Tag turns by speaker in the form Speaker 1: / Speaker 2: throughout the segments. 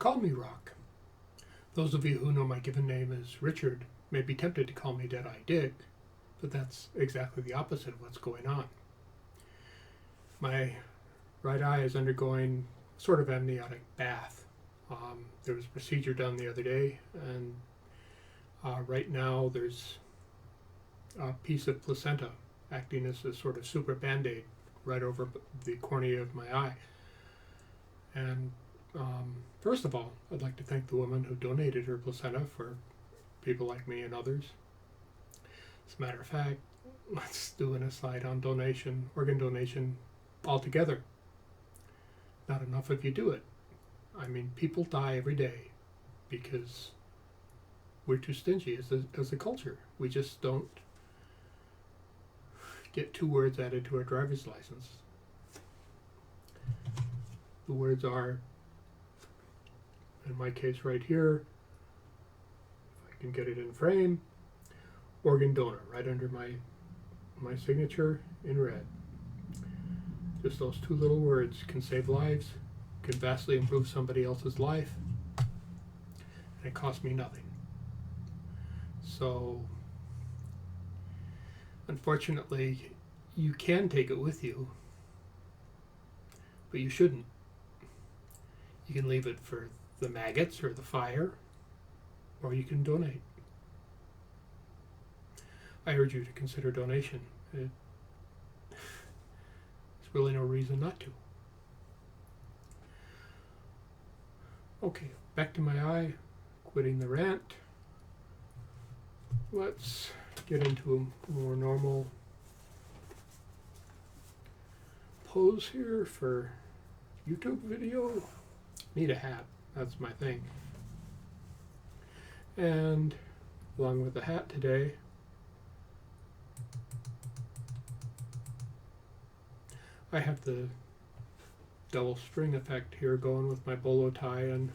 Speaker 1: Call me Rock. Those of you who know my given name as Richard may be tempted to call me Deadeye Dick, but that's exactly the opposite of what's going on. My right eye is undergoing sort of amniotic bath. There was a procedure done the other day, and right now there's a piece of placenta acting as a sort of super band-aid right over the cornea of my eye. And first of all, I'd like to thank the woman who donated her placenta for people like me and others. As a matter of fact, let's do an aside on organ donation altogether. Not enough of you do it. I mean, people die every day because we're too stingy as a culture. We just don't get 2 words added to our driver's license. The words are, in my case right here, if I can get it in frame, organ donor, right under my signature in red. Just those 2 little words can save lives, can vastly improve somebody else's life, and it costs me nothing. So, unfortunately, you can take it with you, but you shouldn't. You can leave it for the maggots or the fire, or you can donate. I urge you to consider donation. There's really no reason not to. Okay, back to my eye, quitting the rant. Let's get into a more normal pose here for YouTube video. Need a hat, that's my thing. And along with the hat today, I have the double string effect here going with my bolo tie and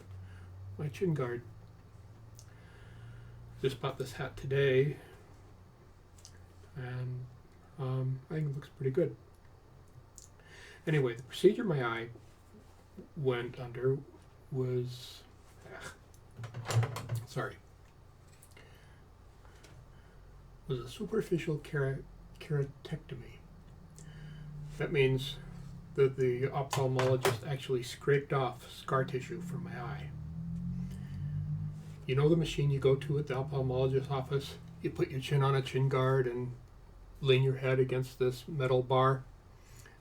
Speaker 1: my chin guard. Just bought this hat today, and I think it looks pretty good. Anyway, the procedure my eye went under was a superficial keratectomy. That means that the ophthalmologist actually scraped off scar tissue from my eye. You know the machine you go to at the ophthalmologist's office? You put your chin on a chin guard and lean your head against this metal bar,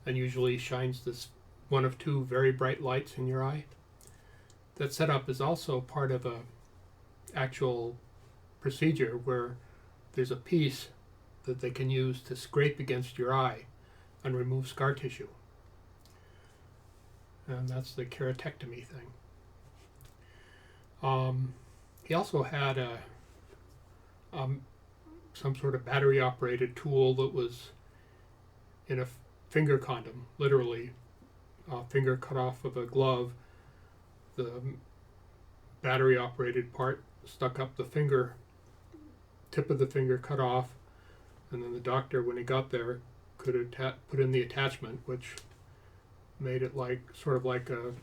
Speaker 1: and usually shines this one of 2 very bright lights in your eye. That setup is also part of a actual procedure where there's a piece that they can use to scrape against your eye and remove scar tissue. And that's the keratectomy thing. He also had some sort of battery operated tool that was in a finger condom, literally a finger cut off of a glove, the battery operated part stuck up the finger, tip of the finger cut off, and then the doctor, when he got there, could put in the attachment, which made it sort of like a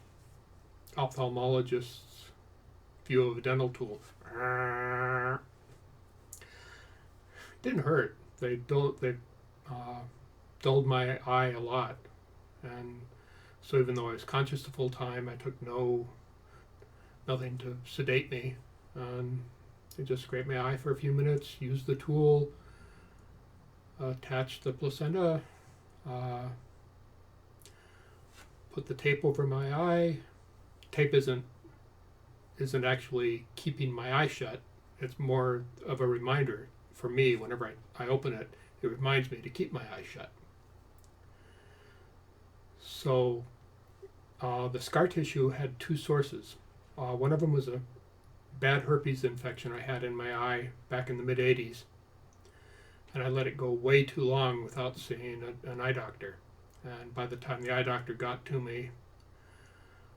Speaker 1: ophthalmologist's view of a dental tool. Didn't hurt. They dulled my eye a lot, and so even though I was conscious the full time, I took nothing to sedate me, and they just scraped my eye for a few minutes, used the tool, attached the placenta, put the tape over my eye. Tape isn't actually keeping my eye shut. It's more of a reminder for me. Whenever I open it, it reminds me to keep my eye shut. So the scar tissue had 2 sources. One of them was a bad herpes infection I had in my eye back in the mid-'80s, and I let it go way too long without seeing an eye doctor. And by the time the eye doctor got to me,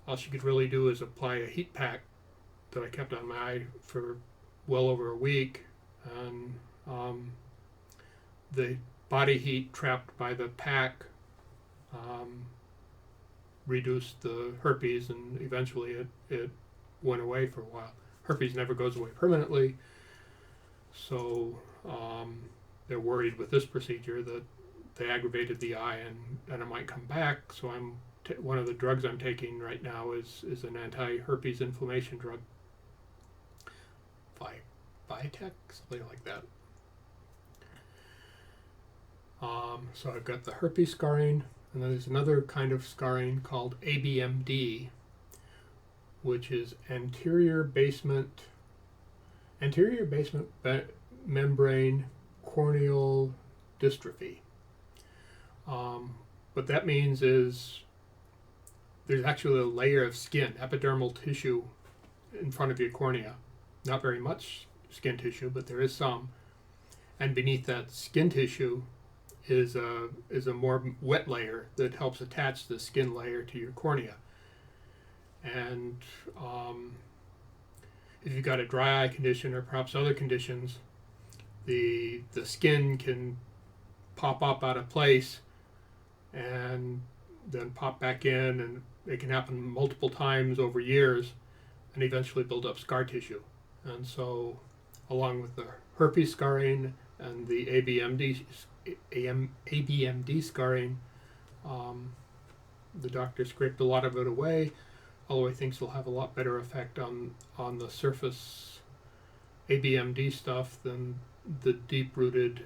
Speaker 1: all she could really do is apply a heat pack that I kept on my eye for well over a week, and the body heat trapped by the pack reduced the herpes, and eventually it went away for a while. Herpes never goes away permanently, so they're worried with this procedure that they aggravated the eye and it might come back. So one of the drugs I'm taking right now is an anti-herpes inflammation drug, Viatec, something like that. So I've got the herpes scarring, and then there's another kind of scarring called ABMD, which is anterior basement membrane corneal dystrophy. What that means is there's actually a layer of skin, epidermal tissue, in front of your cornea. Not very much skin tissue, but there is some. And beneath that skin tissue is a more wet layer that helps attach the skin layer to your cornea. And if you've got a dry eye condition or perhaps other conditions, the skin can pop up out of place and then pop back in, and it can happen multiple times over years and eventually build up scar tissue. And so, along with the herpes scarring and the ABMD scarring, the doctor scraped a lot of it away, although he thinks it'll have a lot better effect on the surface ABMD stuff than the deep-rooted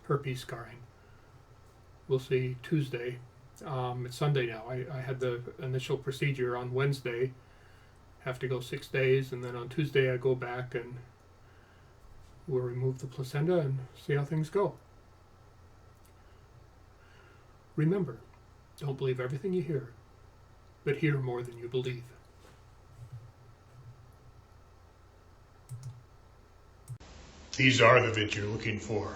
Speaker 1: herpes scarring. We'll see Tuesday. It's Sunday now. I had the initial procedure on Wednesday, have to go 6 days, and then on Tuesday I go back and we'll remove the placenta and see how things go. Remember, don't believe everything you hear, but hear more than you believe.
Speaker 2: These are the vids you're looking for.